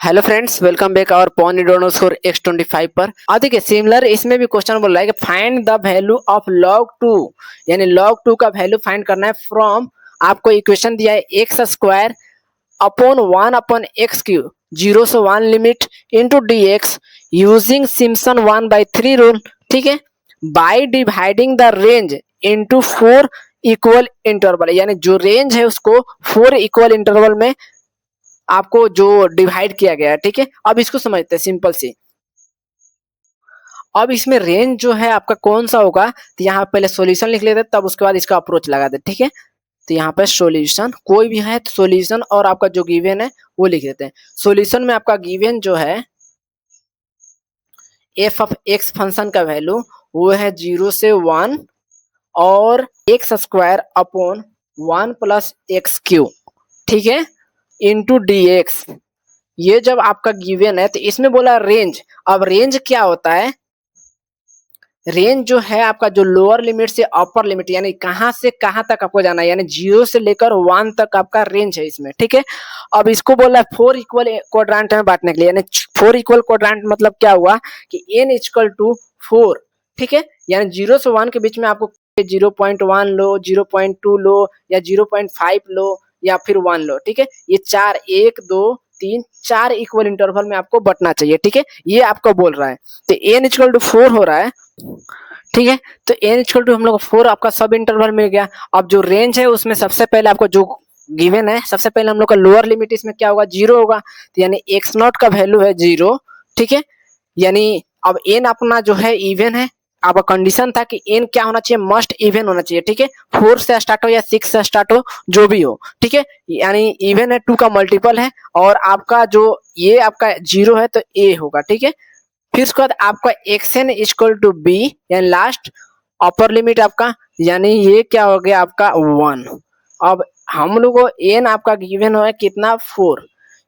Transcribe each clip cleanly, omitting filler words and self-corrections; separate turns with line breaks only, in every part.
Hello friends, welcome back और पॉनिडोनो score x25 पर। अब देखिए सिमिलर इसमें भी क्वेश्चन बोल रहा है कि find the value of log 2, यानी log 2 का वैल्यू फाइंड करना है फ्रॉम, आपको इक्वेशन दिया है x square upon 1 upon x cube 0 से 1 limit into D x using Simpson 1/3 rule. ठीक है, by dividing the range into 4 equal interval, यानी जो रेंज है उसको 4 इक्वल इंटरवल में आपको जो डिवाइड किया गया है। ठीक है, अब इसको समझते हैं सिंपल सी। अब इसमें रेंज जो है आपका कौन सा होगा, तो यहाँ पहले सॉल्यूशन लिख लेते हैं, तब उसके बाद इसका अप्रोच लगा देते। ठीक है, तो यहाँ पे सॉल्यूशन कोई भी है तो सॉल्यूशन और आपका जो गिवन है वो लिख देते हैं। सॉल्यूशन में आपका गिवन जो है एफ ऑफ एक्स फंक्शन का वैल्यू वो है 0 से 1 और x square upon 1 plus x cube, ठीक है, इंटू डी एक्स। ये जब आपका गिवन है तो इसमें बोला रेंज। अब रेंज क्या होता है, रेंज जो है आपका जो लोअर लिमिट से अपर लिमिट, यानी कहां से कहां तक आपको जाना है, यानी 0 से लेकर 1 तक आपका रेंज है इसमें। ठीक है, अब इसको बोला 4 इक्वल क्वाड्रेंट में बांटने के लिए, यानी 4 इक्वल क्वाड्रेंट मतलब क्या हुआ कि n इक्वल टू 4। ठीक है, यानी 0 से 1 के बीच में आपको 0.1 लो, 0.2 लो या 0.5 लो या फिर 1 लो। ठीक है, ये 4 1 2 3 4 इक्वल इंटरवल में आपको बटना चाहिए। ठीक है, ये आपको बोल रहा है, तो n इक्वल टू 4 हो रहा है। ठीक है, तो n इक्वल टू हम लोग 4 आपका सब इंटरवल मिल गया। अब जो रेंज है उसमें सबसे पहले आपको जो गिवन है, सबसे पहले हम लोग का लोअर लिमिट इसमें क्या होगा, 0 होगा, तो यानी x नॉट का वैल्यू है 0। ठीक है, यानी अब n अपना जो है इवन है, आपका कंडीशन था कि n क्या होना चाहिए, मस्ट इवन होना चाहिए। ठीक है, 4 से स्टार्ट हो या 6 से स्टार्ट हो, जो भी हो। ठीक है, यानी इवन है, 2 का मल्टीपल है और आपका जो ये आपका 0 है तो a होगा। ठीक है, फिर उसके बाद आपका xn इक्वल टू b, यानी लास्ट अपर लिमिट आपका, यानी ये क्या हो गया आपका 1। अब हम लोग को n आपका गिवन है कितना 4,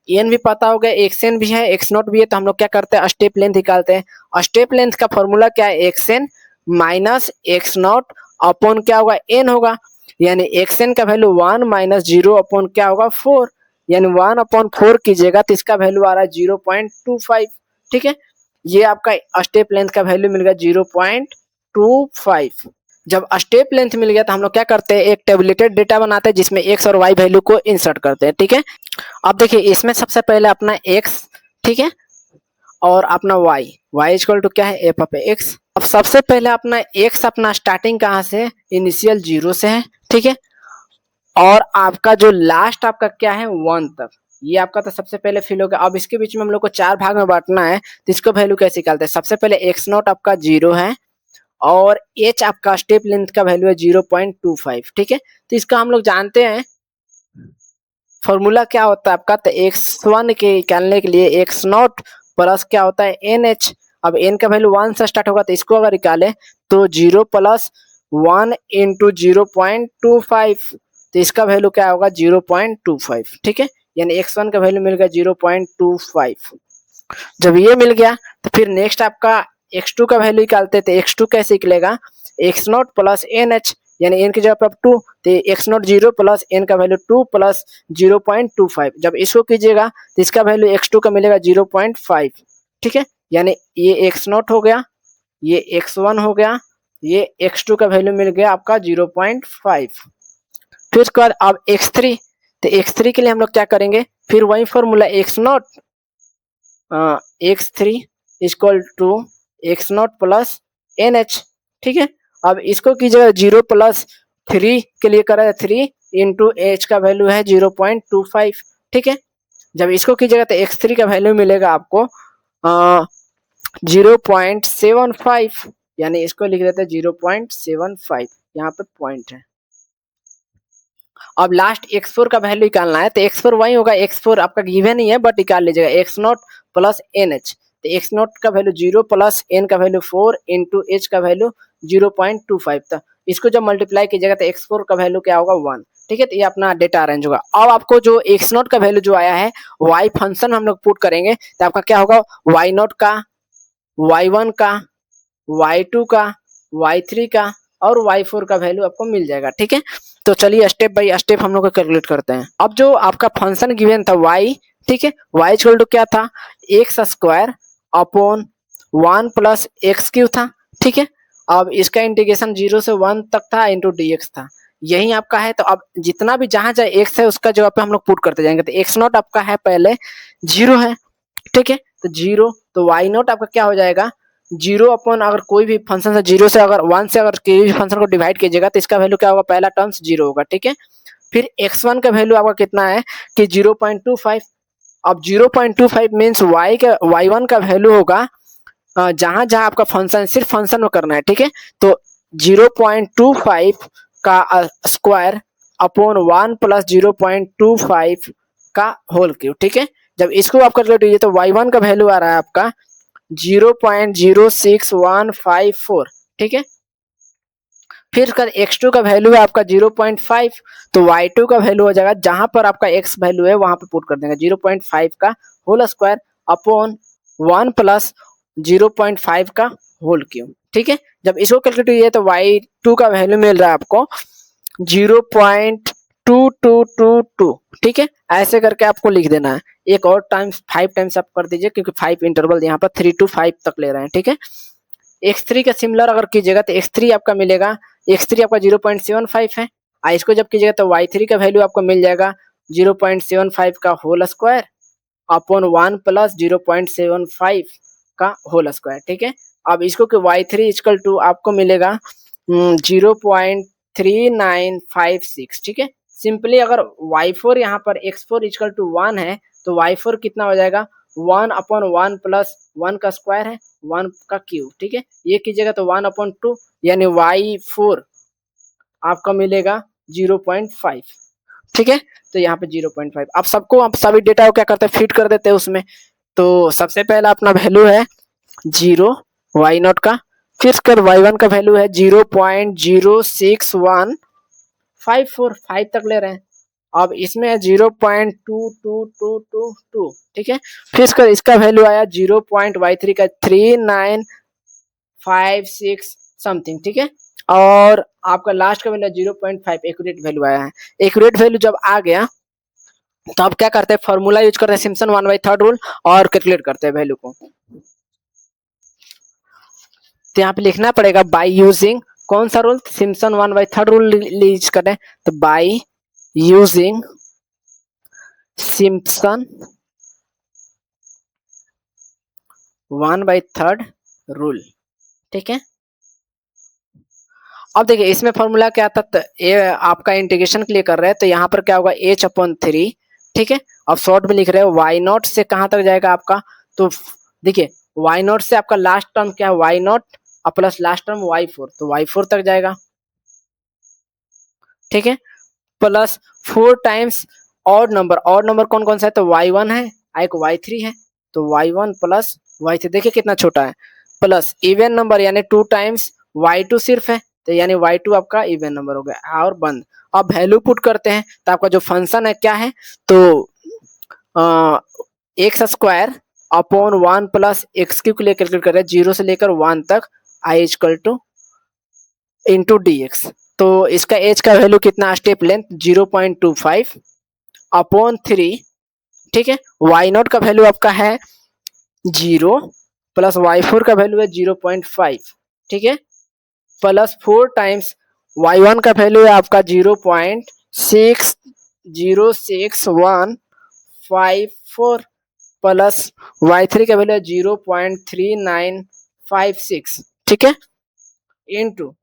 n भी पता हो गया, xn भी है, x नॉट भी है, तो हम लोग क्या करते हैं स्टेप लेंथ निकालते हैं। स्टेप लेंथ का फॉर्मूला क्या है, xn minus x not upon क्या होगा n होगा, यानी xn का वैल्यू 1 माइनस 0 अपॉन क्या होगा 4, यानी 1 अपॉन 4 कीजिएगा तो इसका वैल्यू आ रहा है 0.25। ठीक है, ये आपका स्टेप लेंथ का वैल्यू मिल गया 0.25। जब स्टेप लेंथ मिल गया तो हम लोग क्या करते हैं, एक टेबुलेटेड डेटा बनाते हैं जिसमें x और y वैल्यू को इंसर्ट करते हैं। ठीक है, अब देखिए इसमें सबसे पहले अपना x, ठीक है, और अपना y इक्वल टू क्या है एफ ऑफ एक्स। अब सबसे पहले अपना x अपना स्टार्टिंग कहाँ से, इनिशियल 0 से है। ठीक है, और आपका जो लास्ट आपका क्या है 1 तक, ये आपका तो सबसे पहले फिल हो गया। अब इसके बीच में हम लोग को 4 भाग में बांटना है, तो इसको वैल्यू कैसे निकालते हैं, सबसे पहले x नॉट आपका 0 है और h आपका स्टेप लेंथ का वैल्यू है 0.25। ठीक है, तो इसका हम लोग जानते हैं फॉर्मूला क्या होता है आपका, तो x1 के निकालने के लिए x नॉट प्लस क्या होता है nh। अब n का वैल्यू 1 से स्टार्ट होगा, तो इसको अगर निकाले तो 0 प्लस 1 इंटू 0.25, तो इसका वैल्यू क्या होगा 0.25। ठीक है, यानी x1 का वैल्यू मिल गया 0.25। जब ये मिल गया तो फिर नेक्स्ट आपका x2 का वैल्यू निकालते हैं, तो x2 कैसे निकलेगा, x नॉट प्लस nh, यानी n की जगह पर 2, तो x नॉट 0 प्लस n का वैल्यू 2 प्लस 0.25। जब इसको कीजिएगा तो इसका वैल्यू x2 का मिलेगा 0.5। ठीक है, यानी ये x नॉट हो गया, ये x1 हो गया, ये x2 का वैल्यू मिल गया आपका 0.5। फिर उसके बाद अब x3, तो x3 के लिए हम लोग क्या करेंगे, फिर वही formula x naught x3 equal to x naught plus nh। ठीक है, अब इसको कीजिएगा 0 प्लस 3 के लिए करा 3 इंटू h का वैल्यू है 0.25। ठीक है, जब इसको कीजिएगा तो x3 का वैल्यू मिलेगा आपको 0.75, यानी इसको लिख देते हैं 0.75, यहाँ पे पॉइंट है। अब लास्ट x4 का वैल्यू निकालना है, तो x4 वही होगा, x4 आपका गिवन ही है बट निकाल लीजिएगा x नॉट प्लस nh, तो x नॉट का वैल्यू 0 प्लस n का वैल्यू 4 इंटू h का वैल्यू 0.25 था। इसको जब मल्टीप्लाई कीजिएगा तो x4 का वैल्यू क्या होगा 1। ठीक है, तो ये अपना डेटा अरेंज होगा। अब आपको जो x नॉट का वैल्यू जो आया है y फंक्शन हम लोग पुट करेंगे, तो आपका क्या होगा y नॉट का, y1 का, y2 का, y3 का और y4 का वैल्यू आपको मिल जाएगा। ठीक है, तो चलिए स्टेप बाय स्टेप हम लोग को कैलकुलेट करते हैं। अब जो आपका फंक्शन गिवन था y ठीक है। y इक्वल टू क्या था, x square upon 1 plus x Q था, ठीक है। अब इसका इंटीग्रेशन 0 से 1 तक था इंटू dx था, यही आपका है। तो अब जितना भी जहां जहां x है उसका जगह पे हम लोग पुट करते जाएंगे। तो x नॉट आपका है पहले 0 है, ठीक है। तो 0, तो y नॉट आपका क्या हो जाएगा 0 अपॉन, अगर कोई भी फंक्शन से 0 से अगर 1 से अगर किसी भी फंक्शन को डिवाइड कीजिएगा तो इसका वैल्यू क्या होगा, पहला टर्म्स 0 होगा, ठीक है। फिर x1 का वैल्यू आपका कितना है कि 0.25। अब 0.25 मीन्स y1 का वैल्यू होगा जहां जहां आपका फंक्शन, सिर्फ फंक्शन में करना है, ठीक है। तो 0.25 का स्क्वायर अपॉन 1 प्लस 0.25 का होल क्यूब, ठीक है। जब इसको आप कैलकुलेट कीजिए तो y1 का वैल्यू आ रहा है आपका 0.06154, ठीक है। फिर कर x2 का वैल्यू है आपका 0.5, तो y2 का वैल्यू हो जाएगा जहां पर आपका x वैल्यू है वहां पे पुट कर देंगे 0.5 का होल स्क्वायर अपॉन 1 प्लस 0.5 का होल क्यूब, ठीक है। जब इसको कैलकुलेट कीजिए तो y2 का वैल्यू मिल रहा है आपको 0.2222, ठीक है। ऐसे करके आपको लिख देना है। एक और टाइम्स 5 टाइम्स आप कर दीजिए क्योंकि 5 इंटरवल यहाँ पर 3 to 5 तक ले रहे हैं, ठीक है। x3 का सिमिलर अगर कीजिएगा तो x3 आपका मिलेगा, x3 आपका 0.75 है। इसको जब कीजिएगा तो y3 का वैल्यू आपको मिल जाएगा 0.75 का होल स्क्वायर अपॉन 1 प्लस 0.75 का होल स्क्वायर, ठीक है। अब इसको कि y3 इक्वल टू आपको मिलेगा 0.3956, ठीक है। सिंपली अगर y4 यहाँ पर x4 इक्वल टू 1 है तो y4 कितना हो जाएगा 1 अपॉन 1 प्लस 1 का स्क्वायर है 1 का क्यूब, ठीक है। ये कीजिएगा तो 1 अपॉन 2 यानी y4 आपका मिलेगा 0.5, ठीक है। तो यहाँ पे 0.5। अब सबको आप सभी डेटा को क्या करते हैं फीड कर देते हैं उसमें। तो सबसे पहला अपना वैल्यू है 0 y नॉट का, फिर कर y1 का वैल्यू है 0.06154 तक ले रहे हैं। अब इसमें है 0.22222, ठीक है। फिर इसका वैल्यू आया 0.y3 का 3956 समथिंग, ठीक है। और आपका लास्ट का वैल्यू 0.5 एक्यूरेट वैल्यू आया है। एक्यूरेट वैल्यू जब आ गया तो आप क्या करते हैं फॉर्मूला यूज करते हैं सिम्पसन 1/3 रूल और कैलकुलेट करते हैं वैल्यू को। तो यहाँ पे लिखना पड़ेगा बाय यूजिंग कौन सा रूल, सिम्पसन 1/3 रूल यूज करें तो बाय यूजिंग सिम्पसन 1/3 रूल, ठीक है। अब देखिए इसमें फॉर्मूला क्या था, तो ये आपका इंटीग्रेशन के लिए कर रहे हैं तो यहाँ पर क्या होगा h/3, ठीक है। अब शॉर्ट में लिख रहे हो y नॉट से कहां तक जाएगा आपका, तो देखिए y नॉट से आपका लास्ट टर्म क्या है y नॉट और प्लस लास्ट टर्म y4, तो y4 तक जाएगा, ठीक है। प्लस 4 टाइम्स ऑड नंबर कौन कौन सा है, तो y1 है, एक y3 है, तो y1 प्लस y3 देखिए कितना छोटा है। प्लस इवन नंबर यानी 2 टाइम्स y2 सिर्फ है, तो यानी y2 आपका इवन नंबर हो गया और बंद। अब वैल्यू पुट करते हैं तो आपका जो फंक्शन है क्या है, तो x square upon 1 plus x Q के लिए कैलकुलेट कर रहे हैं 0 से लेकर 1 तक I equal two into dx। तो इसका एच का वैल्यू कितना, स्टेप लेंथ 0.25 अपॉन 3, ठीक है। y नॉट का वैल्यू आपका है 0 प्लस y4 का वैल्यू है 0.5, ठीक है। प्लस 4 टाइम्स y1 का वैल्यू है आपका 0.6065154 प्लस y3 का वैल्यू है 0.3956, ठीक है, इनटू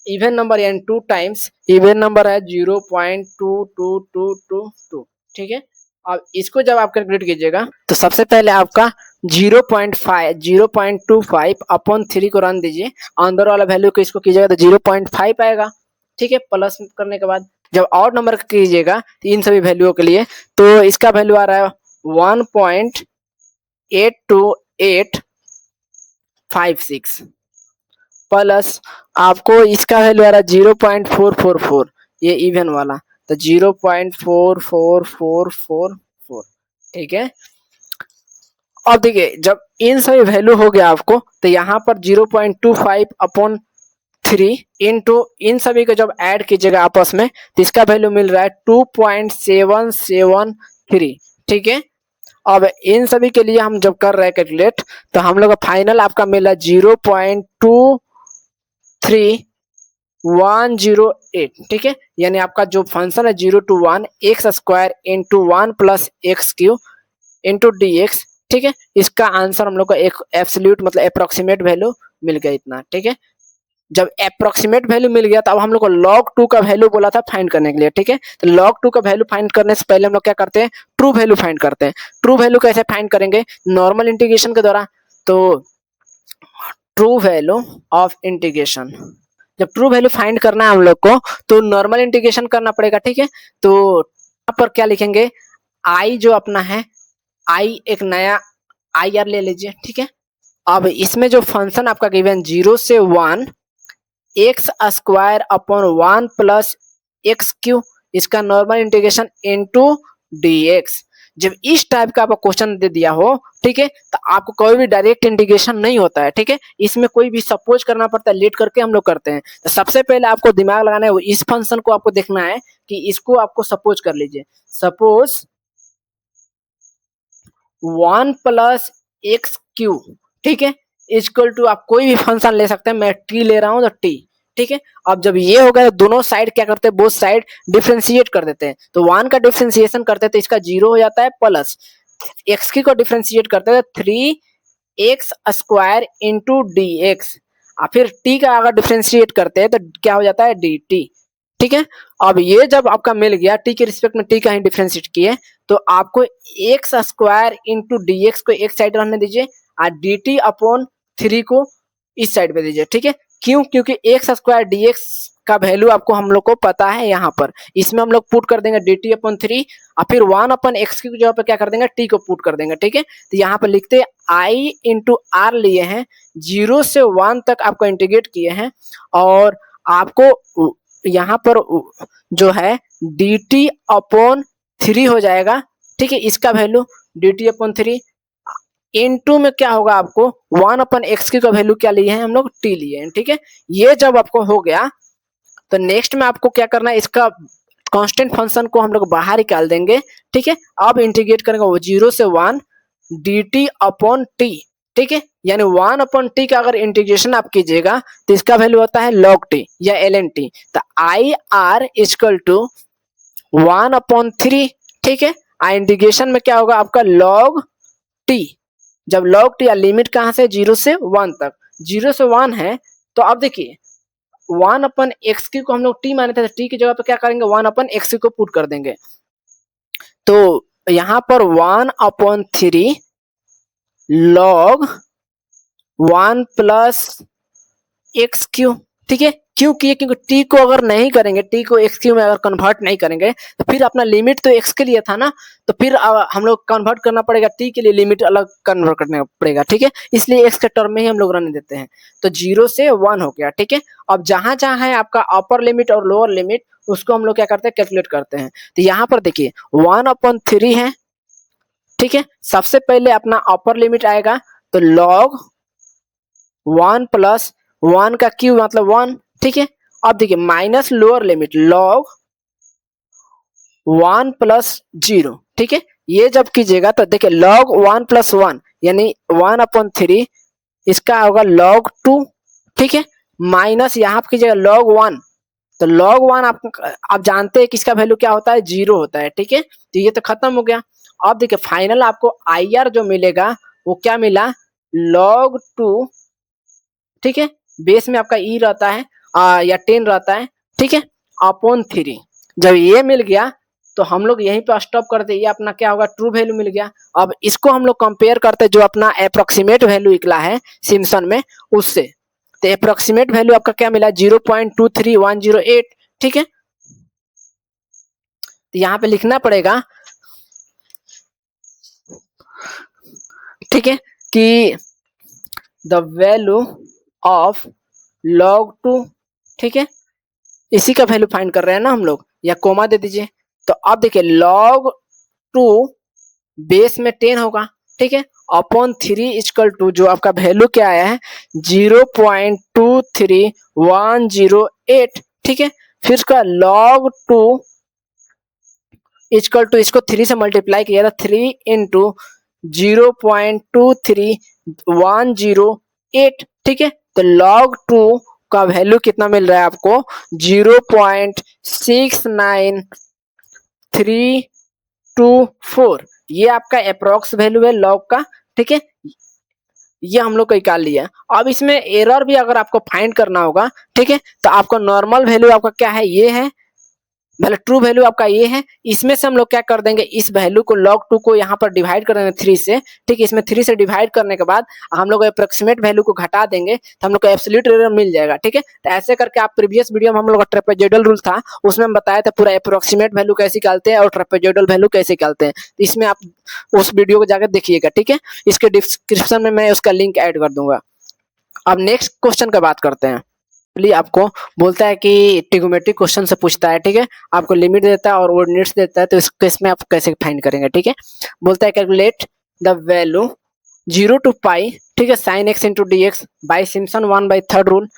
इवन नंबर यानी 2 टाइम्स इवन नंबर है 0.22222, ठीक है। अब इसको जब आप कैलकुलेट कीजिएगा तो सबसे पहले आपका 0.25 अपॉन 3 को रन दीजिए, अंदर वाला वैल्यू को इसको कीजिएगा तो 0.5 आएगा, ठीक है। प्लस करने के बाद जब और नंबर कीजिएगा तो इन सभी वैल्यूओं के लिए तो इसका वैल्यू आ रहा है 1.82856 प्लस आपको इसका वैल्यू आ रहा है 0.444, ये इवन वाला, तो 0.44444, ठीक है। अब देखिए जब इन सभी वैल्यू हो गया आपको तो यहाँ पर 0.25 अपॉन 3 इंटू इन सभी को जब ऐड कीजिएगा आपस में तो इसका वैल्यू मिल रहा है 2.773, ठीक है। अब इन सभी के लिए हम जब कर रहे हैं कैलकुलेट, तो हम लोग का फाइनल आपका मिला 0.23108, ठीक है। यानी आपका जो फंक्शन है 0 to 1 x square into 1 plus x Q into D x, ठीक है। इसका आंसर हम लोग को एक एब्सोल्यूट मतलब अप्रोक्सीमेट वैल्यू मिल गया इतना, ठीक है। जब अप्रोक्सीमेट वैल्यू मिल गया तब हम लोग को log 2 का वैल्यू बोला था फाइंड करने के लिए, ठीक है। तो log 2 का वैल्यू फाइंड करने से पहले हम लोग क्या करते हैं, ट्रू वैल्यू फाइंड करते हैं। ट्रू वैल्यू कैसे फाइंड करेंगे, नॉर्मल इंटीग्रेशन के द्वारा। तो ट्रू वैल्यू ऑफ इंटीग्रेशन, जब ट्रू वैल्यू फाइंड करना है हम लोग को तो नॉर्मल इंटीग्रेशन करना पड़ेगा, ठीक है। तो यहाँ पर क्या लिखेंगे, आई जो अपना है, आई एक नया आई आर ले लीजिए, ठीक है। अब इसमें जो फंक्शन आपका गिवन 0 से 1 x square upon 1 plus x cube, इसका normal integration into d x. जब इस टाइप का आपको क्वेश्चन दे दिया हो, ठीक है, तो आपको कोई भी डायरेक्ट इंटीग्रेशन नहीं होता है, ठीक है। इसमें कोई भी सपोज करना पड़ता है, लेट करके हम लोग करते हैं। तो सबसे पहले आपको दिमाग लगाना है, इस फंक्शन को आपको देखना है कि इसको आपको सपोज कर लीजिए। सपोज 1 प्लस एक्स क्यू, ठीक है, इक्वल टू आप कोई भी फंक्शन ले सकते हैं, मैं टी ले रहा हूं तो टी, ठीक है। अब जब ये हो गया दोनों साइड क्या करते हैं, बोथ साइड डिफरेंशिएट कर देते हैं। तो 1 का डिफरेंशिएशन करते हैं तो इसका 0 हो जाता है, प्लस एक्स की को डिफरेंशिएट करते हैं 3 x square into D x, और फिर टी का अगर डिफरेंशिएट करते हैं तो क्या हो जाता है, डी टी, ठीक है। अब ये जब आपका मिल गया, टी के रिस्पेक्ट में टी का ही डिफरेंशिएट किए, तो आपको x square into D x को एक साइड रहने दीजिए और डी टी अपॉन 3 को इस साइड पे दीजिए, ठीक है। क्यों, क्योंकि एक्स स्क्वायर डी एक्स का वैल्यू आपको हम लोग को पता है यहाँ पर, इसमें हम लोग पुट कर देंगे डी टी अपॉन 3 और फिर 1 अपॉन एक्स की जगह पे क्या कर देंगे, टी को पुट कर देंगे, ठीक है। तो यहाँ पर लिखते आई इंटू आर लिए हैं, 0 से 1 तक आपको इंटीग्रेट किए हैं, और आपको यहाँ पर जो है डी टी अपॉन 3 हो जाएगा, ठीक है। इसका value D T upon 3 into में क्या होगा, आपको 1 अपन एक्स की का वैल्यू क्या लिए हैं हम लोग, टी लिए हैं, ठीक है। ये जब आपको हो गया तो नेक्स्ट में आपको क्या करना है, इसका कांस्टेंट फंक्शन को हम लोग बाहर निकाल देंगे, ठीक है। अब इंटीग्रेट करेंगे वो 0 से 1 डी टी अपॉन टी, ठीक है। यानी 1 अपॉन टी का अगर इंटीग्रेशन आप कीजिएगा तो इसका वैल्यू होता है log टी या ln टी। तो I R equal to 1 upon 3, ठीक है। इंटीग्रेशन में क्या होगा आपका log टी, जब log टी या लिमिट कहां से 0 से 1 तक, 0 से 1 है तो अब देखिए 1 अपन एक्स की को हम लोग टी माने थे, टी की जगह पे क्या करेंगे 1 अपन एक्स को पुट कर देंगे। तो यहाँ पर 1 upon 3 log 1 plus x Q, ठीक है। क्यों किए, क्योंकि टी को अगर नहीं करेंगे, टी को एक्स क्यू में अगर कन्वर्ट नहीं करेंगे तो फिर अपना लिमिट तो एक्स के लिए था ना, तो फिर हम लोग कन्वर्ट करना पड़ेगा, टी के लिए लिमिट अलग कन्वर्ट करना पड़ेगा, ठीक है। इसलिए एक्स के टर्म में ही हम लोग रहने देते हैं। तो 0 से 1 हो गया, ठीक है। अब जहां जहां है आपका अपर लिमिट और लोअर लिमिट, उसको हम लोग क्या करते हैं, कैलकुलेट करते हैं। तो यहाँ पर देखिए 1 अपॉन 3 है, ठीक है। सबसे पहले अपना अपर लिमिट आएगा तो log 1 प्लस 1 का क्यू मतलब 1, ठीक है। अब देखिए minus lower limit log 1 plus 0, ठीक है। ये जब कीजिएगा तो देखिए log 1 प्लस 1 यानी 1 अपॉन 3, इसका होगा log 2, ठीक है। माइनस यहाँ पर कीजिएगा log 1, तो log 1 आप जानते हैं कि इसका वैल्यू क्या होता है, 0 होता है, ठीक है। तो ये तो खत्म हो गया। अब देखिए फाइनल आपको आई आर जो मिलेगा वो क्या मिला, log 2, ठीक है। बेस में आपका ई रहता है या 10 रहता है, ठीक है, अपॉन 3। जब ये मिल गया तो हम लोग यहीं पे स्टॉप करते, ये अपना क्या होगा, ट्रू वैल्यू मिल गया। अब इसको हम लोग कंपेयर करते जो अपना अप्रोक्सीमेट वैल्यू निकला है सिम्पसन में उससे, तो अप्रोक्सीमेट वैल्यू आपका क्या मिला, 0.23108, ठीक है। तो यहाँ पे लिखना पड़ेगा, ठीक है, कि द वैल्यू ऑफ log 2, ठीक है, इसी का वैल्यू फाइंड कर रहे हैं ना हम लोग, या कोमा दे दीजिए। तो अब देखिए log 2 बेस में 10 होगा, ठीक है, अपॉन 3 इक्वल टू जो आपका वैल्यू क्या आया है 0.23108, ठीक है। फिर उसका log 2 इक्वल टू, इसको 3 से मल्टीप्लाई किया था, 3 इंटू 0.23108, ठीक है। तो log 2 का वैल्यू कितना मिल रहा है आपको, 0.692324। ये आपका अप्रोक्स वैल्यू है लॉग का, ठीक है। ये हम लोग को निकाल लिया। अब इसमें एरर भी अगर आपको फाइंड करना होगा, ठीक है, तो आपको नॉर्मल वैल्यू आपका क्या है, ये है, मतलब ट्रू वैल्यू आपका ये है। इसमें से हम लोग क्या कर देंगे, इस वैल्यू को log 2 को यहाँ पर डिवाइड कर देंगे 3 से, ठीक है। इसमें 3 से डिवाइड करने के बाद हम लोग अप्रोक्सीमेट वैल्यू को घटा देंगे तो हम लोग को एब्सोल्यूट एरर मिल जाएगा, ठीक है। तो ऐसे करके आप प्रीवियस वीडियो में हम लोग का ट्रेपेजॉइडल रूल था, उसमें हम बताया था पूरा अप्रोक्सीमेट वैल्यू कैसे निकालते हैं और ट्रेपेजॉइडल वैल्यू कैसे निकालते हैं। इसमें आप उस वीडियो को जाकर देखिएगा, ठीक है। इसके डिस्क्रिप्शन में मैं उसका लिंक ऐड कर दूंगा। अब नेक्स्ट क्वेश्चन का बात करते हैं। आपको बोलता है कि ट्रिगोनोमेट्रिक क्वेश्चन से पूछता है, ठीक है। आपको लिमिट देता है और ऑर्डिनेट्स देता है, तो इस केस में आप कैसे फाइंड करेंगे, ठीक है। बोलता है कैलकुलेट द वैल्यू 0 to पाई, ठीक है, sin x into D x by Simpson 1/3 rule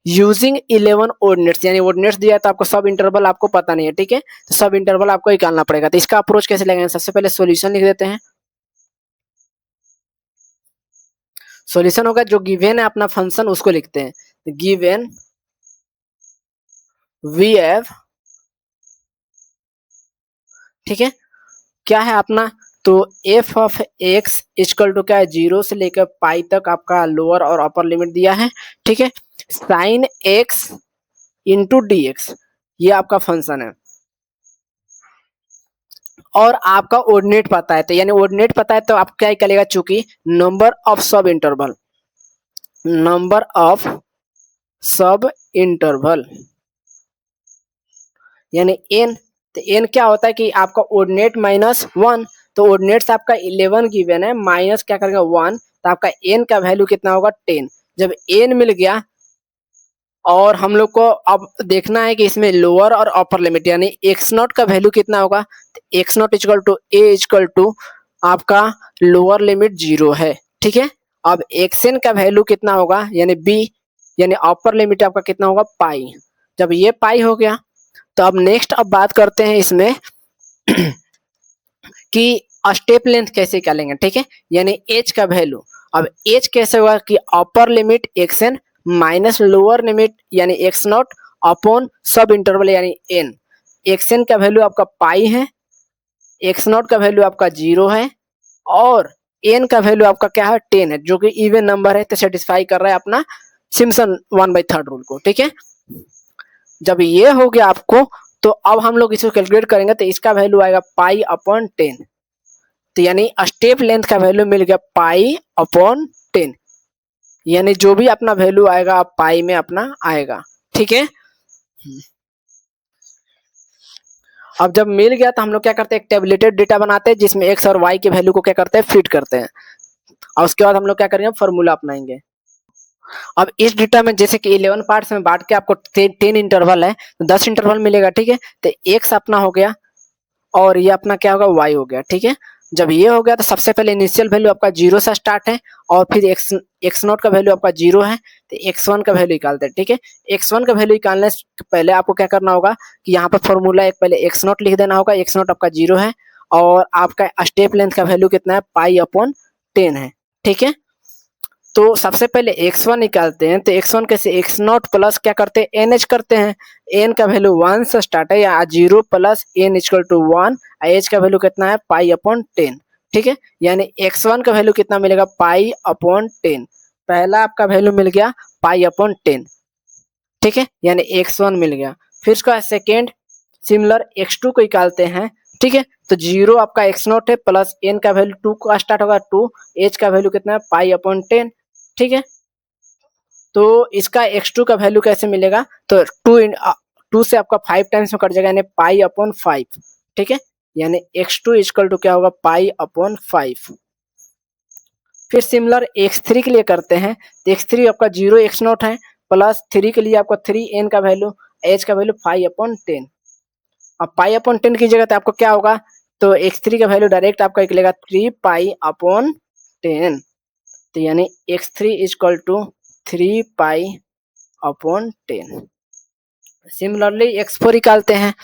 using 11 ordinates. यानी ऑर्डिनेट्स दिया तो आपको सब इंटरवल आपको पता नहीं है, ठीक है, तो सब इंटरवल आपको निकालना पड़ेगा। तो इसका अप्रोच कैसे लगाएंगे, सबसे पहले सोल्यूशन लिख देते हैं। सॉल्यूशन होगा जो गिवन है अपना फंक्शन, उसको लिखते हैं। गिवन वी हैव, ठीक है, क्या है अपना, तो F of x equal to क्या है, 0 से लेकर पाई तक आपका लोअर और अपर लिमिट दिया है, ठीक है। Sign X into D X, ये आपका फंक्शन है, और आपका ऑर्डिनेट पता है, तो यानी ऑर्डिनेट पता है तो आप क्या निकलेगा, चूंकि नंबर ऑफ सब इंटरवल, नंबर ऑफ सब इंटरवल यानी एन। तो एन क्या होता है कि आपका ऑर्डिनेट माइनस 1, तो ऑर्डिनेट से आपका 11 गिवन है, माइनस क्या करेगा 1, तो आपका एन का वैल्यू कितना होगा 10। जब एन मिल गया और हम लोग को अब देखना है कि इसमें लोअर और अपर लिमिट यानी एक्स नॉट का वैल्यू कितना होगा, तो X naught equal to A equal to आपका लोअर लिमिट 0 है, ठीक है। अब एक्स एन का वैल्यू कितना होगा यानी बी, यानी अपर लिमिट आपका कितना होगा पाई। जब ये पाई हो गया तो अब नेक्स्ट अब बात करते हैं इसमें कि स्टेप लेंथ कैसे निकालेंगे, ठीक है, यानी एच का वैल्यू। अब एच कैसे होगा कि upper limit x n minus lower limit यानी x naught upon sub interval यानी एन। एक्स एन का वैल्यू आपका पाई है, एक्स नॉट का वैल्यू आपका 0 है, और एन का वैल्यू आपका क्या है 10 है, जो कि इवन नंबर है, तो सेटिस्फाई कर रहा है अपना सिम्पसन 1/3 रूल को, ठीक है। जब ये हो गया आपको, तो अब हम लोग इसको कैलकुलेट करेंगे, तो इसका वैल्यू आएगा पाई अपॉन 10। तो यानी स्टेप लेंथ का वैल्यू मिल गया पाई अपॉन 10, यानी जो भी अपना वैल्यू आएगा आप पाई में अपना आएगा, ठीक है। अब जब मिल गया तो हम लोग क्या करते हैं, एक टेबलेटेड डेटा बनाते हैं जिसमें एक्स और वाई के वैल्यू को क्या करते हैं, फिट करते हैं, और उसके बाद हम लोग क्या करेंगे, फॉर्मूला अपनाएंगे। अब इस डेटा में जैसे कि 11 पार्ट्स में बांट के आपको 10 इंटरवल है, तो 10 इंटरवल मिलेगा, ठीक है। तो एक्स अपना हो गया और ये अपना क्या होगा, वाई हो गया, ठीक है। जब ये हो गया तो सबसे पहले इनिशियल वैल्यू आपका 0 से स्टार्ट है, और फिर एक्स नॉट का वैल्यू आपका 0 है, तो x1 का वैल्यू निकालते हैं, ठीक है। x1 का वैल्यू निकालने से पहले आपको क्या करना होगा कि यहाँ पर फॉर्मूला एक पहले एक्स नॉट लिख देना होगा, एक्स नॉट आपका 0 है, और आपका स्टेप लेंथ का वैल्यू कितना है, पाई अपॉन 10 है, ठीक है। तो सबसे पहले x1 निकालते हैं, तो x1 कैसे, x नॉट प्लस क्या करते हैं, एन एच करते हैं, एन का वैल्यू 1 से स्टार्ट है, या 0 plus N equal to 1, H का वैल्यू कितना है, पाई अपॉन 10, ठीक है। यानी x1 का वैल्यू कितना मिलेगा, पाई अपॉन 10। पहला आपका वैल्यू मिल गया पाई अपॉन 10, ठीक है, यानी x1 मिल गया। फिर उसका सेकेंड सिमिलर x2 को निकालते हैं, ठीक है। तो 0 आपका एक्स नॉट है, प्लस एन का वैल्यू 2 का स्टार्ट होगा 2, एच का वैल्यू कितना है, पाई अपॉन 10, ठीक है। तो इसका x2 का वैल्यू कैसे मिलेगा, तो 2 से आपका 5 टाइम्स में कट जाएगा, यानी पाई अपॉन 5, ठीक है। यानी x2 इक्वल टू क्या होगा, पाई अपॉन 5। फिर सिमिलर x3 के लिए करते हैं, तो x3 आपका 0 एक्स नॉट है, प्लस 3 के लिए आपका 3 एन का वैल्यू, एच का वैल्यू पाई अपॉन 10। अब पाई अपॉन 10 की जगह तो आपको क्या होगा, तो x3 का वैल्यू डायरेक्ट आपका निकलेगा 3 पाई अपॉन 10, तो यानी x3 equal to 3 pi upon 10। Similarly x4 निकालते हैं,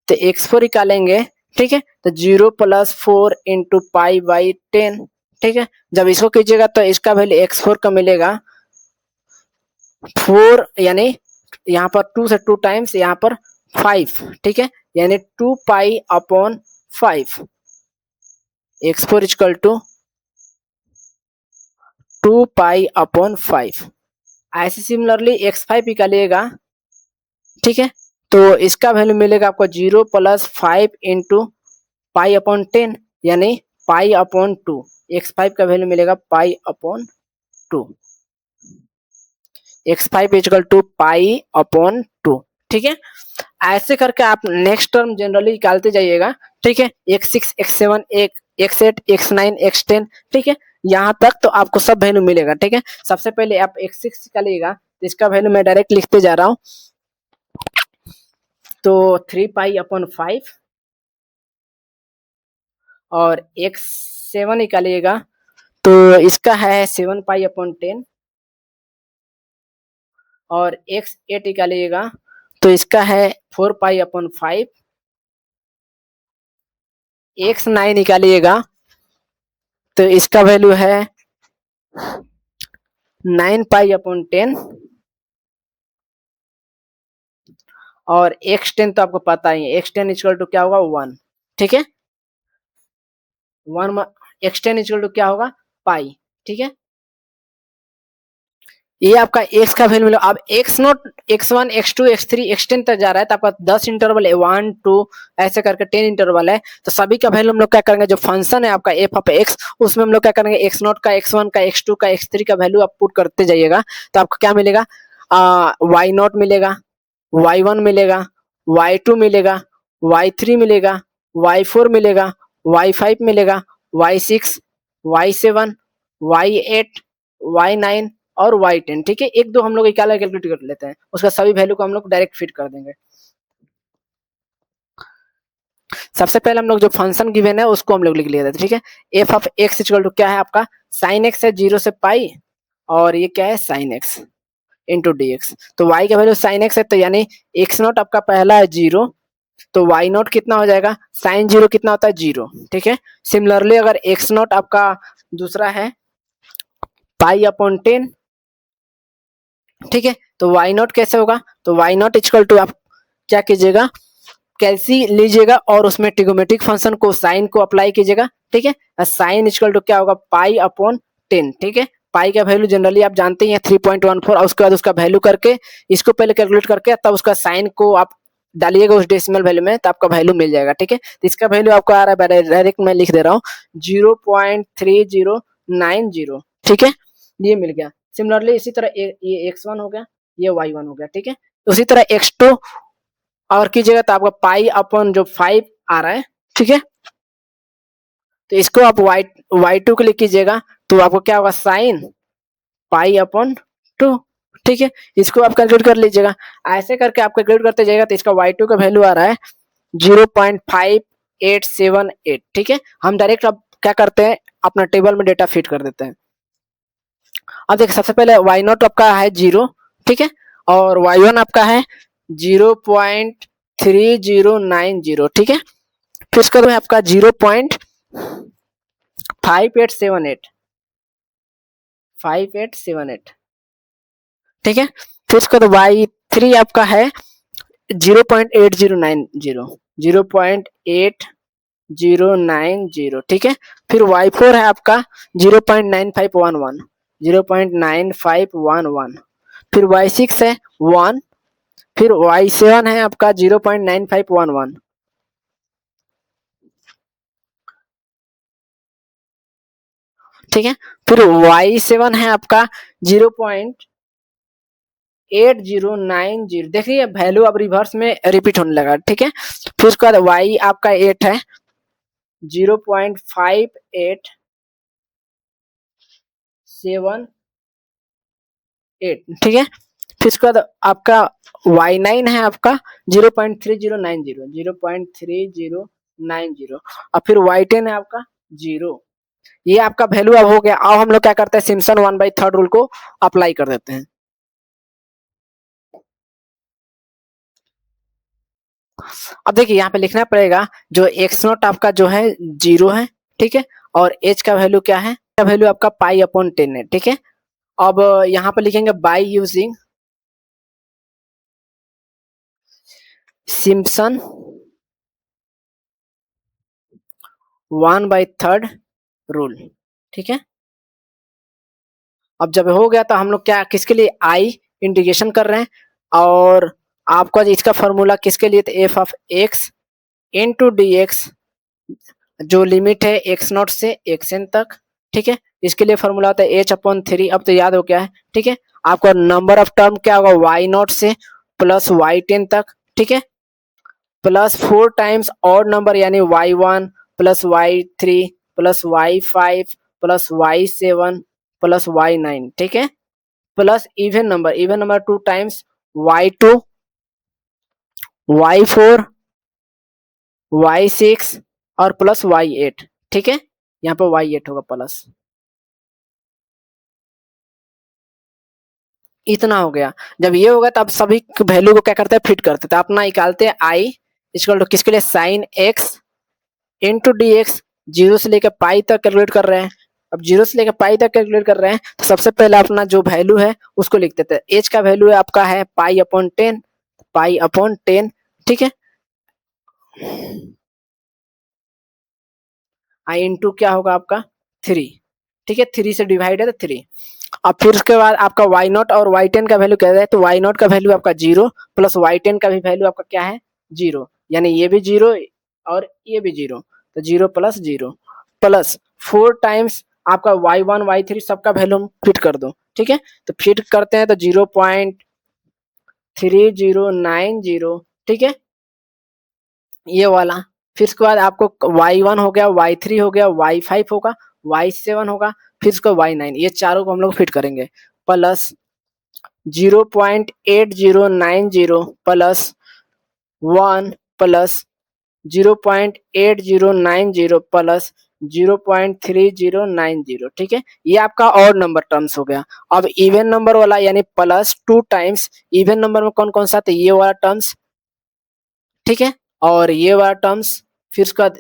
तो x4 निकालेंगे, ठीक है। तो 0 + 4 × π/10, ठीक है। जब इसको कीजिएगा तो इसका वैल्यू x4 का मिलेगा 4, यानी यहाँ पर 2 से 2 टाइम्स, यहाँ पर 5, ठीक है, यानी 2π/5 x4 = 2π/5। ऐसे सिमिलरली x5 निकालिएगा, ठीक है। तो इसका वैल्यू मिलेगा आपको 0 + 5 × π/10, यानी π/2। x5 का वैल्यू मिलेगा π/2, x5 = π/2, ठीक है। ऐसे करके आप नेक्स्ट टर्म जनरली निकालते जाइएगा, ठीक है। x6, x7, x8, x9, x10, ठीक है, यहाँ तक तो आपको सब वैल्यू मिलेगा, ठीक है। सबसे पहले आप x6 निकालिएगा, तो इसका वैल्यू मैं डायरेक्ट लिखते जा रहा हूँ। तो 3π/5 और x7 निकालिएगा, तो इसका है 7π/10 और x8 निकालिएगा, तो इसका है 4π/5। x9 निकालिएगा, तो इसका वैल्यू है 9π/10 और x10 तो आपको पता ही है, x10 = क्या होगा 1, ठीक है। 1 x10 = क्या होगा पाई, ठीक है। ये आपका x का वैल्यू मिला। अब x0, x1, x2, x3, x10 तक जा रहा है, तो आपका 10 इंटरवल है, 1, 2 ऐसे करके 10 इंटरवल है। तो सभी का वैल्यू हम लोग क्या करेंगे, जो फंक्शन है आपका f(x), उसमें हम लोग क्या करेंगे, x0 का, x1 का, x2 का, x3 का वैल्यू आप पुट करते जाइएगा। तो आपको क्या मिलेगा, y0 मिलेगा, y1 मिलेगा, y2 मिलेगा, y3 मिलेगा, y4 मिलेगा, y5 मिलेगा, y6, y7, y8, y9 और y10, ठीक है। 1, 2 हम लोग कैलकुलेट कर लेते हैं, उसका सभी वैल्यू को हम लोग डायरेक्ट फिट कर देंगे। सबसे पहले हम लोग जो फंक्शन गिवन है उसको हम लोग लिख लेते हैं, ठीक है। f(x) = क्या है आपका, sin x है 0 से पाई, और ये क्या है sin x × dx। तो y का वैल्यू sin x है, तो यानी x0 आपका पहला है 0, तो y0 कितना हो जाएगा, sin 0 कितना होता है 0, ठीक है। सिमिलरली अगर x0 आपका दूसरा है π/10, ठीक है, तो y0 कैसे होगा, तो y0 = आप क्या कीजिएगा, कैलसी लीजिएगा और उसमें ट्रिगोमेट्रिक फंक्शन को, साइन को अप्लाई कीजिएगा, ठीक है। साइन = क्या होगा π/10, ठीक है। पाई का वैल्यू जनरली आप जानते ही हैं 3.14, और उसके बाद उसका वैल्यू करके, इसको पहले कैलकुलेट करके तब उसका साइन को आप डालिएगा उस डेसिमल वैल्यू में, तो आपका वैल्यू मिल जाएगा, ठीक है। तो इसका वैल्यू आपको आ रहा है, डायरेक्ट मैं लिख दे रहा हूँ 0.3090, ठीक है, ये मिल गया। सिमिलरली इसी तरह ये x1 हो गया, ये y1 हो गया, ठीक है। उसी तरह x2 और कीजिएगा, तो आपका π/5 आ रहा है, ठीक है। तो इसको आप y2 के लिए कीजिएगा, तो आपको क्या होगा, साइन π/2, ठीक है। इसको आप कैलकुलेट कर लीजिएगा। ऐसे करके आप कैलकुलेट करते जाइएगा, तो इसका y2 का वैल्यू आ रहा है 0.5878, ठीक है। हम डायरेक्ट अब क्या करते हैं, अपना टेबल में डेटा फिट कर देते हैं। अब देखिए, सबसे पहले y0 आपका है 0, ठीक है, और y1 आपका है 0.3090, ठीक है। फिर इसका आपका 0.5878, ठीक है। फिर इसका तो y3 आपका है 0.8090, 0.8090, ठीक है। फिर y4 है आपका 0.9511, 0.9511। फिर y6 है 1, फिर y7 है आपका 0.9511, ठीक है। फिर y7 है आपका 0.8090, देखिए वैल्यू अब रिवर्स में रिपीट होने लगा, ठीक है। फिर उसके बाद y आपका 8 है 0.5878, ठीक है। फिर उसके बाद आपका y9 है आपका 0.3090, 0.3090, और फिर y10 है आपका 0। ये आपका वैल्यू अब हो गया। अब हम लोग क्या करते हैं, सिम्पसन 1/3 रूल को अप्लाई कर देते हैं। अब देखिए यहाँ पे लिखना पड़ेगा जो एक्स नॉट आपका जो है 0 है, ठीक है, और एच का वैल्यू क्या है, का वैल्यू आपका पाई अपॉन 10 है, ठीक है। अब यहाँ पे लिखेंगे बाय यूजिंग सिम्पसन 1/3 रूल, ठीक है। अब जब हो गया तो हम लोग क्या किसके लिए आई इंटीग्रेशन कर रहे हैं, और आपका इसका फॉर्मूला किसके लिए, F of x into D x, जो लिमिट है एक्स नॉट से एक्स एन तक, ठीक है। इसके लिए फॉर्मूला होता है एच अपॉन 3, अब तो याद हो गया है, ठीक है। आपका नंबर ऑफ टर्म क्या होगा, वाई नॉट से प्लस वाई 10 तक, ठीक है, प्लस 4 टाइम्स और नंबर यानी y1 plus y3 plus y5 plus y7 plus y9, ठीक है, plus even number 2 times y2 y4 y6 और प्लस y8, ठीक है, यहाँ पर y8 होगा प्लस, इतना हो गया। जब ये होगा तब सभी वैल्यू को क्या करते हैं, फिट करते हैं, तो अपना निकालते हैं आई इक्वल टू किसके लिए, sine X into D x, zero से लेकर पाई तक कैलकुलेट कर रहे हैं। अब जीरो से लेकर पाई तक कैलकुलेट कर रहे हैं तो सबसे पहले अपना जो वैल्यू है उसको लिख देते हैं। एच का वैल्यू है आपका है पाई अपॉन 10, पाई अपॉन 10, ठीक है, आई इंटू क्या होगा आपका 3, ठीक है, 3 से डिवाइड है तो 3। अब फिर उसके बाद आपका वाई नॉट और वाई 10 का वैल्यू क्या है, तो वाई नॉट का वैल्यू आपका 0 प्लस वाई 10 का भी वैल्यू आपका क्या है 0, यानी ये भी 0 और ये भी 0, तो 0 प्लस 0 प्लस 4 टाइम्स आपका y1 y3 सबका वैल्यू हम फिट कर दो, ठीक है, तो फिट करते हैं तो 0.3090, ठीक है, ये वाला। फिर उसके बाद आपको y1 हो गया, y3 हो गया, y5 होगा, y7 होगा, फिर उसको y9, ये चारों को हम लोग फिट करेंगे, प्लस 0.8090 प्लस 1 प्लस 0.8090 प्लस 0.3090, ठीक है, ये आपका और नंबर टर्म्स हो गया। अब इवन नंबर वाला यानी प्लस 2 टाइम्स इवन नंबर में कौन कौन सा, तो ये वाला टर्म्स, ठीक है, और ये वाला टर्म्स, फिर उसका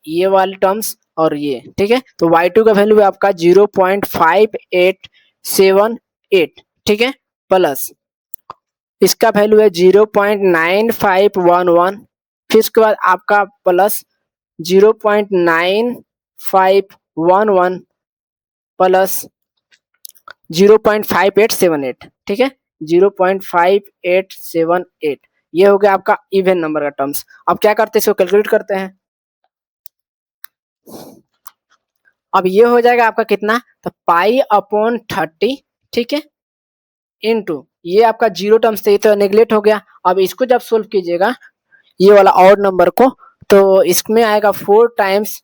ये वाले टर्म्स और ये, ठीक है, तो y2 का वैल्यू है आपका 0.5878, ठीक है, प्लस इसका वैल्यू है 0.9511, फिर उसके बाद आपका प्लस 0.9511 प्लस 0.5878, ठीक है, 0.5878, ये हो गया आपका इवन नंबर का टर्म्स। अब क्या करते हैं, इसको कैलकुलेट करते हैं। अब ये हो जाएगा आपका कितना, तो पाई अपॉन 30, ठीक है, इनटू ये आपका जीरो टर्म्स से तो नेग्लेक्ट हो गया। अब इसको जब सोल्व कीजिएगा ये वाला और नंबर को, तो इसमें आएगा 4 टाइम्स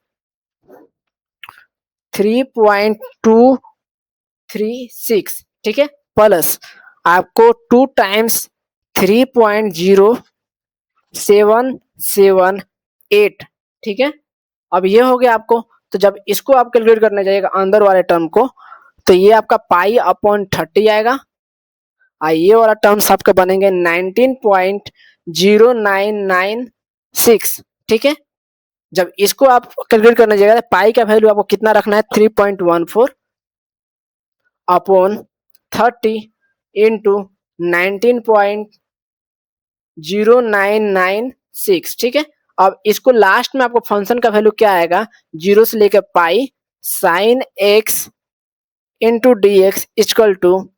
3.236, ठीक है, प्लस आपको 2 टाइम्स 3.0778, ठीक है। अब ये हो गया आपको, तो जब इसको आप कैलकुलेट करने जाइएगा अंदर वाले टर्म को, तो ये आपका पाई अपॉन 30 आएगा, ये वाला टर्म्स आपके बनेंगे 19.0996, ठीक है। जब इसको आप कैलकुलेट करने जाएगा तो पाई का वैल्यू आपको कितना रखना है 3.14 अपॉन 30 इंटू 19.0996, ठीक है। अब इसको लास्ट में आपको फंक्शन का वैल्यू क्या आएगा, जीरो से लेकर pi sine X into D x equal to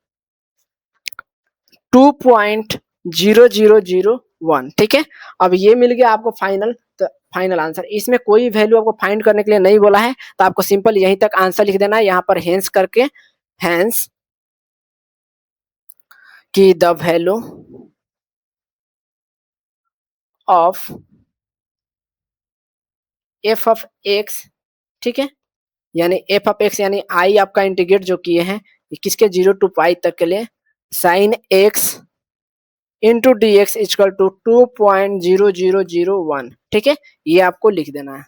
2.0001, ठीक है। अब ये मिल गया आपको फाइनल, तो फाइनल आंसर, इसमें कोई वैल्यू आपको फाइंड करने के लिए नहीं बोला है, तो आपको सिंपल यहीं तक आंसर लिख देना है, यहाँ पर हेंस करके, हेंस की the value of f of x, ठीक है, यानी एफ ऑफ एक्स यानी आई आपका इंटीग्रेट जो किए हैं किसके 0 to पाई तक के लिए, sine X into D x equal to 2.0001, ठीक है, ये आपको लिख देना है।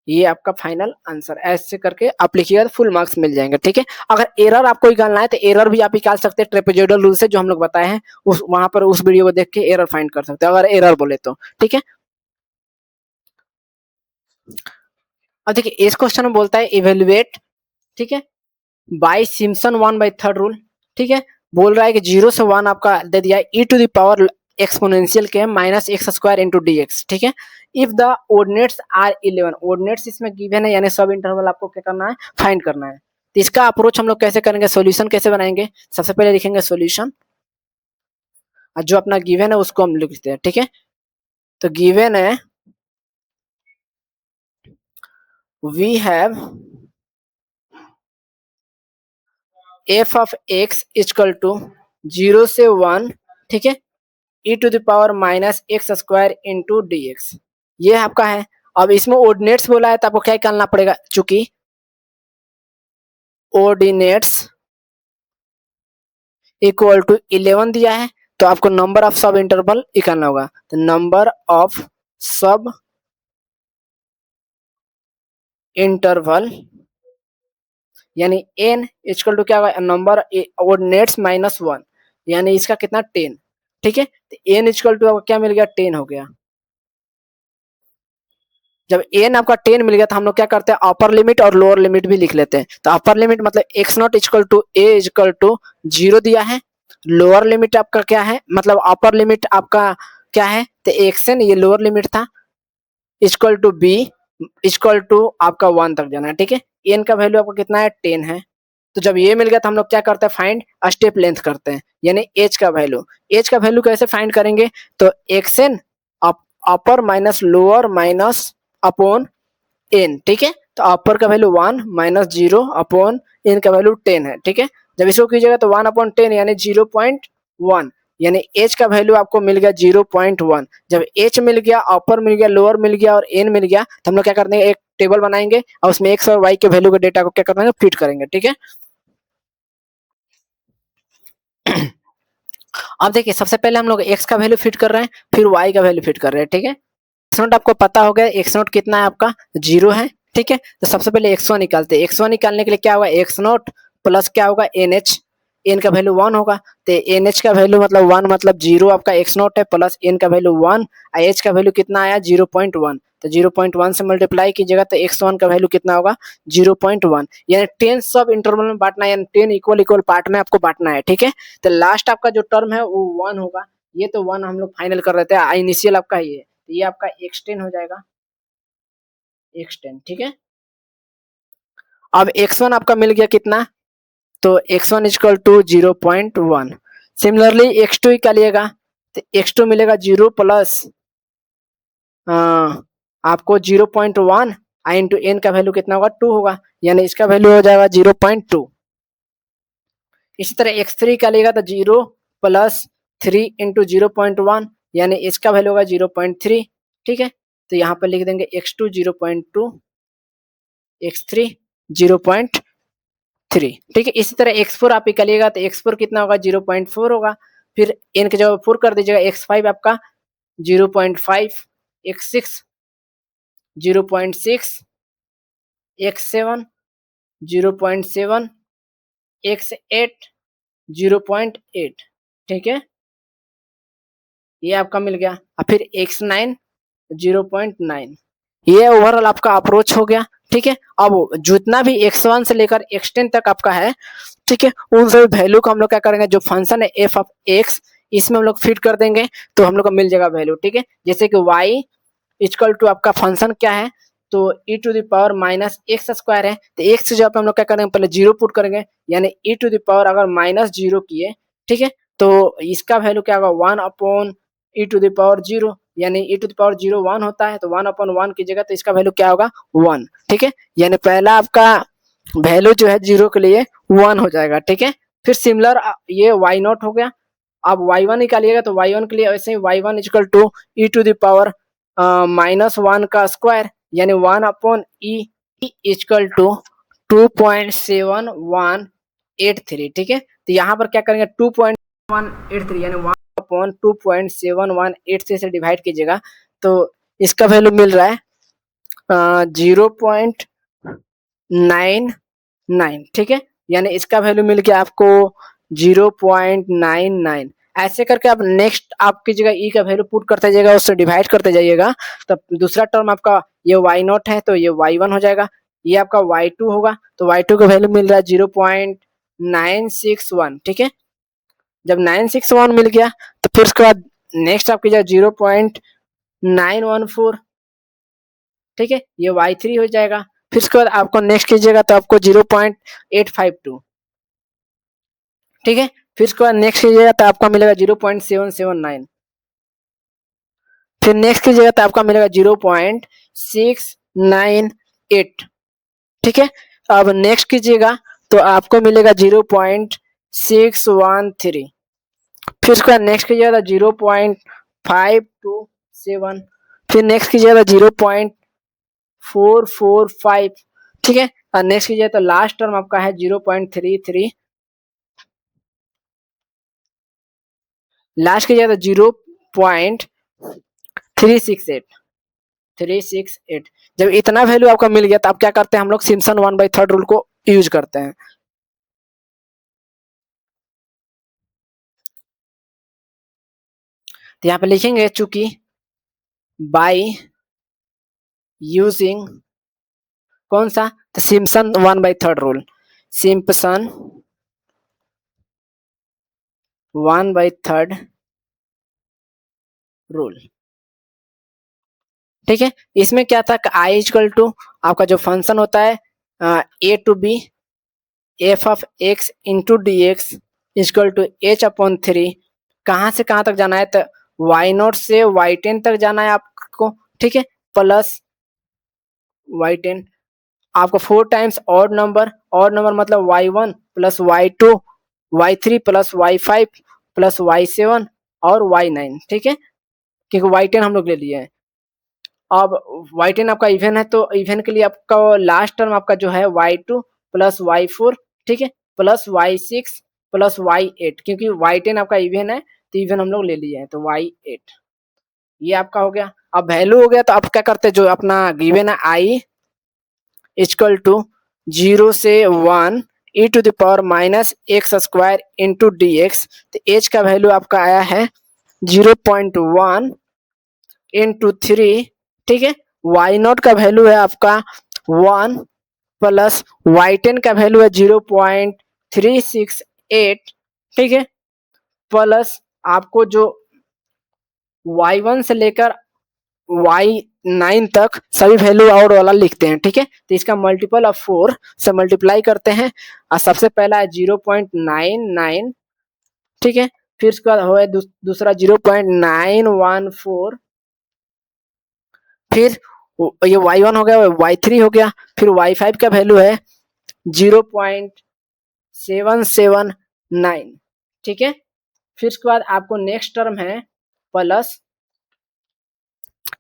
ये आपका फाइनल आंसर। ऐसे करके आप लिखिएगा तो फुल मार्क्स मिल जाएंगे, ठीक है। अगर एरर आपको निकालना है तो एरर भी आप निकाल सकते हैं ट्रेपेजोइडल रूल से, जो हम लोग बताए हैं उस वहां पर उस वीडियो को देख के एरर फाइंड कर सकते हैं अगर एरर बोले तो, ठीक है। अब देखिए इस क्वेश्चन में बोलता है इवेल्युएट, ठीक है, बाय सिम्पसन 1/3 रूल, ठीक है। बोल रहा है कि 0 से 1 आपका दे दिया है e to the power exponential के minus x square into D x, ठीक है। If the ordinates are 11, ordinates इसमें गिवन है यानी सब इंटरवल आपको क्या करना है, फाइंड करना है। तो इसका अप्रोच हम लोग कैसे करेंगे, सॉल्यूशन कैसे बनाएंगे, सबसे पहले लिखेंगे सॉल्यूशन, और जो अपना गिवन है उसको हम लिखते हैं, ठीक है। तो गिवन है we have F of x equal to 0 से 1, ठीक है, e to the power minus x square into D X, ये आपका है। अब इसमें ऑर्डिनेट्स बोला है तो आपको क्या निकालना पड़ेगा, चूंकि ऑर्डिनेट्स इक्वल टू 11 दिया है तो आपको नंबर ऑफ सब इंटरवल निकालना होगा। तो नंबर ऑफ सब इंटरवल यानी n इक्वल टू क्या होगा, नंबर ऑर्डिनेट्स माइनस 1, यानी इसका कितना 10, ठीक है। तो n इक्वल टू क्या मिल गया, 10 हो गया। जब n आपका 10 मिल गया तो हम लोग क्या करते हैं, अपर लिमिट और लोअर लिमिट भी लिख लेते हैं। तो अपर लिमिट मतलब X naught equal to A equal to 0 दिया है, लोअर लिमिट आपका क्या है, मतलब अपर लिमिट आपका क्या है, तो एक्स है, ये लोअर लिमिट था, equal to B equal to आपका 1 तक जाना है, ठीक है। n का वैल्यू आपका कितना है, 10 है। तो जब ये मिल गया तो हम लोग क्या करते हैं, फाइंड स्टेप लेंथ करते हैं, यानी एच का वैल्यू। एच का वैल्यू कैसे फाइंड करेंगे, तो X N upper minus lower minus upon N, ठीक है। तो अपर का वैल्यू 1 माइनस 0 अपॉन एन का वैल्यू 10 है, ठीक है। जब इसको कीजिएगा तो 1 अपॉन 10 यानी 0.1, यानी एच का वैल्यू आपको मिल गया 0.1। जब एच मिल गया, अपर मिल गया, लोअर मिल गया और एन मिल गया तो हम लोग क्या करते हैं, एक टेबल बनाएंगे और उसमें एक्स और वाई के वैल्यू के डेटा को क्या करेंगे, फिट करेंगे, ठीक है। अब देखिए सबसे पहले हम लोग एक्स का वैल्यू फिट कर रहे हैं, फिर वाई का वैल्यू फिट कर रहे हैं, ठीक है। एक्स नोट आपको पता हो गया, एक्स नोट कितना है आपका, 0 है, ठीक है। तो सबसे पहले एक्स वन निकालते हैं। एक्स वन निकालने के लिए क्या होगा, एक्स नोट प्लस क्या होगा, एन एच, एन का वैल्यू 1 होगा, तो एन एच का वैल्यू मतलब 1 मतलब 0 आपका एक्स नोट है, प्लस एन का वैल्यू 1 और एच का वैल्यू कितना आया 0.1, तो 0.1 से मल्टीप्लाई कीजिएगा तो एक्स वन का वैल्यू कितना होगा 0.1, यानी 10 सब इंटरवल में बांटना है, यानी 10 इक्वल इक्वल पार्ट में आपको बांटना है, ठीक है। तो लास्ट आपका जो टर्म है वो 1 होगा, ये तो 1 हम लोग फाइनल कर रहे थे, इनिशियल आपका ये आपका x10 हो जाएगा, x10, ठीक है। अब x1 आपका मिल गया कितना, तो x1 equal to 0.1। Similarly x2 निकालिएगा तो x2 मिलेगा 0 प्लस आपको 0.1 इंटू एन का वैल्यू कितना होगा 2 होगा, यानी इसका वैल्यू हो जाएगा 0.2। इसी तरह x3 निकालिएगा तो 0 प्लस 3 इंटू 0.1, यानी इसका वैल्यू होगा 0.3, ठीक है। तो यहाँ पर लिख देंगे x2 0.2, x3 0.3, ठीक है। इसी तरह x4 आप निकालिएगा तो x4 कितना होगा 0.4 होगा, फिर n के जगह 4 कर दीजिएगा, x5 आपका 0.5, x6 0.6, x7 0.7, x8 0.8, ठीक है, ये आपका मिल गया। और फिर x9 0.9, ये ओवरऑल आपका अप्रोच हो गया, ठीक है। अब जितना भी x1 से लेकर x10 तक आपका है, ठीक है, उन सभी वैल्यू को हम लोग क्या करेंगे, जो फंक्शन है एफ ऑफ एक्स, इसमें हम लोग फिट कर देंगे तो हम लोग को मिल जाएगा वैल्यू, ठीक है। जैसे कि y इक्वल टू आपका फंक्शन क्या है, तो e to the power minus x square है, तो एक्स की जगह पे हम लोग क्या करेंगे, पहले 0 पुट करेंगे, यानी e टू द पावर अगर माइनस 0 किए, ठीक है, तो इसका वैल्यू क्या होगा 1 upon e to the power 0, यानी e टू द पावर 0 1 होता है, तो 1 अपॉन 1 की जगह तो इसका वैल्यू क्या होगा 1, ठीक है। यानी पहला आपका वैल्यू जो है 0 के लिए 1 हो जाएगा, ठीक है। फिर सिमिलर ये y नॉट हो गया। अब y1 निकालिएगा तो y1 के लिए वैसे ही y1 equal to e to the power minus 1 का स्क्वायर, यानी 1 अपॉन e इक्वल टू 2.7183, ठीक है। तो यहाँ पर क्या करेंगे 2.183 यानी 1 अपॉन 2.7183 से डिवाइड कीजिएगा तो इसका वैल्यू मिल रहा है 0.99, ठीक है, यानी इसका वैल्यू मिल गया आपको 0.99। ऐसे करके आप नेक्स्ट आप कीजिएगा ई का वैल्यू पुट करते जाइएगा, उससे डिवाइड करते जाइएगा, तब दूसरा टर्म आपका ये y0 है तो ये y1 हो जाएगा, ये आपका y2 होगा तो y2 का वैल्यू मिल रहा है 0.961, ठीक है। जब 961 मिल गया तो फिर उसके बाद नेक्स्ट आप कीजिएगा 0.914, ठीक है, ये y3 हो जाएगा। फिर उसके बाद आपको नेक्स्ट कीजिएगा तो आपको 0.852, ठीक है। फिर उसके बाद नेक्स्ट कीजिएगा तो आपका मिलेगा 0.779, फिर नेक्स्ट कीजिएगा तो आपका मिलेगा 0.698, ठीक है। अब नेक्स्ट कीजिएगा तो आपको मिलेगा 0.613, फिर उसके बाद नेक्स्ट कीजिएगा तो 0.527, फिर नेक्स्ट कीजिएगा तो 0.445, ठीक है। और नेक्स्ट कीजिए तो लास्ट टर्म आपका है 0.33, लास्ट कीजिए तो 0.368। जब इतना वैल्यू आपका मिल गया तो आप क्या करते हैं, हम लोग सिम्पसन 1/3 रूल को यूज करते हैं। तो यहाँ पे लिखेंगे चूंकि बाय यूजिंग कौन सा, तो सिम्पसन 1/3 रूल, सिम्पसन 1/3 रूल, ठीक है। इसमें क्या था, आई इक्वल टू आपका जो फंक्शन होता है a to b f of x into D x equal to h/3, कहाँ से कहाँ तक जाना है, तो y0 से y10 तक जाना है आपको, ठीक है, प्लस y10 आपको 4 टाइम्स ऑड नंबर मतलब y1 plus y2 y3 plus y5 plus y7 और y9, ठीक है, क्योंकि y10 हम लोग ले लिए हैं। अब y10 आपका इवन है तो इवन के लिए आपका लास्ट टर्म आपका जो है y2 प्लस y4, ठीक है, प्लस y6 प्लस y8, क्योंकि y10 आपका इवन है तो इवन हम लोग ले लिए हैं तो y8, ये आपका हो गया। अब वैल्यू हो गया तो आप क्या करते हैं, जो अपना गिवन है i इक्वल टू 0 से 1 e to the power minus x square into D X, तो एच का वैल्यू आपका आया है 0.1 इंटू 3, ठीक है, y0 का वैल्यू है आपका 1 प्लस y10 का वैल्यू है 0.368, ठीक है, प्लस आपको जो y1 से लेकर y9 तक सभी वैल्यू और वाला लिखते हैं, ठीक है। तो इसका मल्टीपल ऑफ 4 से मल्टीप्लाई करते हैं और सबसे पहला है 0.99, ठीक है, फिर उसके बाद हो दूसरा 0.914, फिर ये y1 हो गया, y3 हो गया, फिर y5 का वैल्यू है 0.779, ठीक है। फिर उसके बाद आपको नेक्स्ट टर्म है प्लस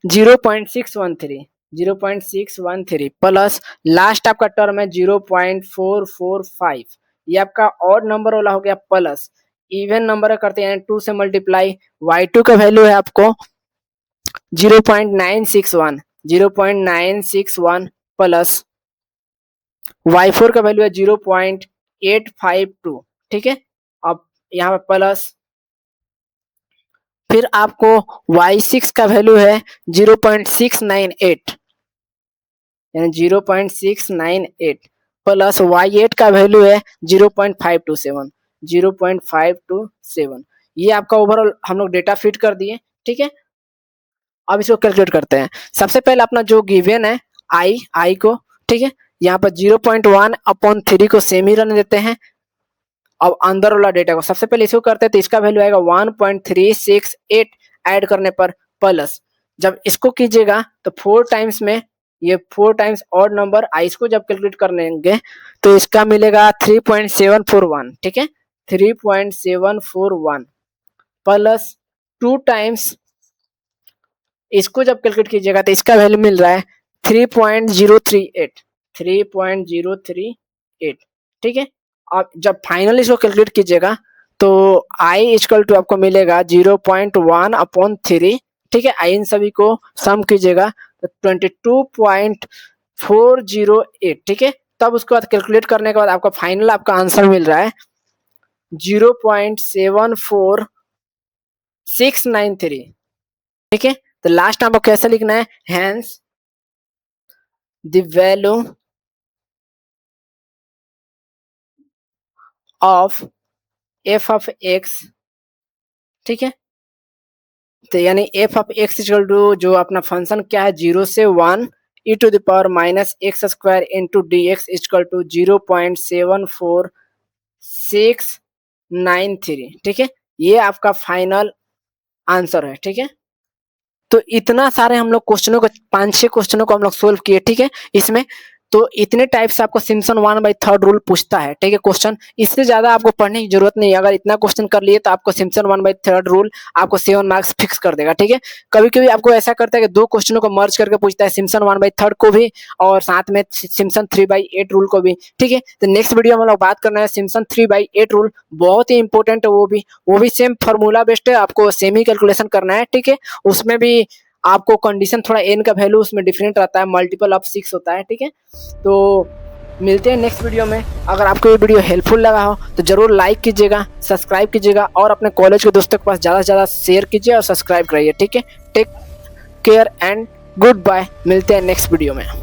0.613 प्लस लास्ट आपका टर्म है 0.445, ये आपका ऑड नंबर वाला हो गया, प्लस इवन नंबर करते हैं 2 से मल्टीप्लाई, y2 का वैल्यू है आपको 0.961 प्लस y4 का वैल्यू है 0.852, ठीक है। अब यहाँ पे प्लस फिर आपको y6 का वैल्यू है 0.698, यानी 0.698 प्लस y8 का वैल्यू है 0.527, ये आपका ओवरऑल हम लोग डेटा फिट कर दिए, ठीक है। अब इसको कैलकुलेट करते हैं। सबसे पहले अपना जो गिवन है आई को, ठीक है, यहाँ पर 0.1/3 को सेम ही रहने देते हैं। अब अंदर वाला डेटा को सबसे पहले इसको करते हैं तो इसका वैल्यू आएगा 1.368 ऐड करने पर, प्लस जब इसको कीजिएगा तो 4 टाइम्स में ये 4 टाइम्स ऑड नंबर आई को जब कैलकुलेट करेंगे तो इसका मिलेगा 3.741, ठीक है, 3.741 प्लस 2 टाइम्स इसको जब कैलकुलेट कीजिएगा तो इसका वैल्यू मिल रहा है 3.038, ठीक है। अब जब फाइनल इसको कैलकुलेट कीजिएगा तो आई इक्वल टू आपको मिलेगा 0.1/3, ठीक है, आई इन सभी को सम कीजिएगा तो 22.408, ठीक है। तब उसके बाद कैलकुलेट करने के बाद आपका फाइनल आपका आंसर मिल रहा है 0.74693, ठीक है। तो लास्ट आपको कैसे लिखना है, hence the value of f of x, ठीक है। तो यानी f of x equal to जो अपना फंक्शन क्या है 0 से 1 e to the power minus x square into D x equal to 0.74693, ठीक है। ये आपका फाइनल आंसर है, ठीक है। तो इतना सारे हम लोग क्वेश्चनों को 5-6 क्वेश्चनों को हम लोग सोल्व किए, ठीक है। इसमें तो इतने टाइप से आपको सिम्पसन 1/3 रूल पूछता है, ठीक है क्वेश्चन। इससे ज्यादा आपको पढ़ने की जरूरत नहीं है। अगर इतना क्वेश्चन कर लिए तो आपको सिम्पसन 1/3 रूल आपको 7 मार्क्स फिक्स कर देगा, ठीक है। कभी कभी आपको ऐसा करता है कि 2 क्वेश्चनों को मर्ज करके पूछता है, सिम्पसन 1/3 को भी और साथ में सिम्पसन 3/8 रूल को भी, ठीक है। तो नेक्स्ट वीडियो में हम लोग बात करना है सिम्पसन 3/8 रूल, बहुत ही इंपॉर्टेंट है वो भी सेम फार्मूला बेस्ड है, आपको सेम ही कैलकुलेशन करना है, ठीक है। उसमें भी आपको कंडीशन थोड़ा एन का वैल्यू उसमें डिफरेंट रहता है, मल्टीपल ऑफ 6 होता है, ठीक है। तो मिलते हैं नेक्स्ट वीडियो में। अगर आपको ये वीडियो हेल्पफुल लगा हो तो जरूर लाइक कीजिएगा, सब्सक्राइब कीजिएगा और अपने कॉलेज के दोस्तों के पास ज़्यादा से ज़्यादा शेयर कीजिए और सब्सक्राइब कराइए, ठीक है। Take care and good bye, मिलते हैं नेक्स्ट वीडियो में।